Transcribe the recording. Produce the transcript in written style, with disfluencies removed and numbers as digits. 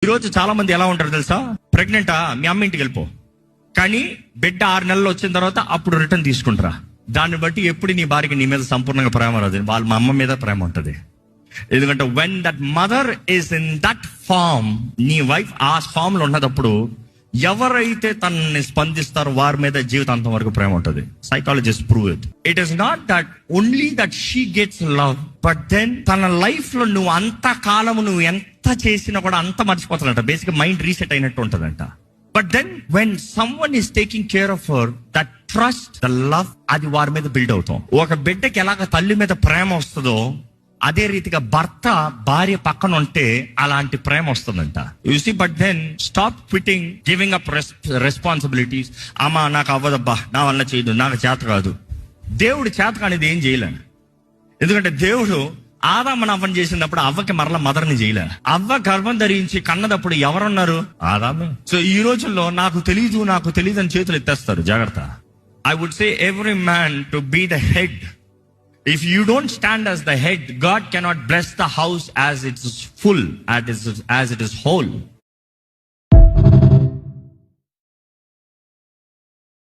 ఈరోజు చాలా మంది ఎలా ఉంటారు తెలుసా? ప్రెగ్నెంటా, మీ అమ్మ ఇంటికి వెళ్ళిపో, కానీ బిడ్డ 6 నెలలు వచ్చిన తర్వాత అప్పుడు రిటర్న్ తీసుకుంటారా. దాన్ని బట్టి ఎప్పుడు నీ భార్యకి నీ మీద సంపూర్ణంగా ప్రేమ రాదు, వాళ్ళ మా అమ్మ మీద ప్రేమ ఉంటుంది. ఎందుకంటే when that mother is in that form, నీ వైఫ్ ఆ ఫామ్ లో ఉన్నప్పుడు ఎవరైతే తనని స్పందిస్తారో వారి మీద జీవితాంతం వరకు ప్రేమ ఉంటుంది. Psychologist prove it. It is not that only that she gets love, but then తన లైఫ్ లో నువ్వు అంత కాలం నువ్వు ఎంత చేసినా కూడా అంత మర్చిపోతాడంట. బేసిక్ మైండ్ రీసెట్ అయినట్టు ఉంటుందంట. But then when someone is taking care of her, that trust, the love, అది వారి మీద బిల్డ్ అవుతాం. ఒక బిడ్డకి ఎలాగ తల్లి మీద ప్రేమ వస్తుందో అదే రీతిగా భర్త భార్య పక్కన ఉంటే అలాంటి ప్రేమ వస్తుందంట. You see, but then stop quitting, giving up responsibilities. అమ్మా నాకు అవ్వదబ్బా, నా వల్ల చేయదు, నాకు చేత కాదు. దేవుడు చేత కానిది ఏం చేయలే. ఎందుకంటే దేవుడు ఆదామును అవ్వని చేసినప్పుడు అవ్వకి మరలా మదర్ని చేయలే. అవ్వ గర్భం ధరించి కన్నదప్పుడు ఎవరున్నారు? ఆదాము. సో ఈ రోజుల్లో నాకు తెలీదు అని చేతులు ఎత్తేస్తారు. జాగ్రత్త. I would say every man to be the head. If you don't stand as the head, God cannot bless the house as it is full, as it is whole.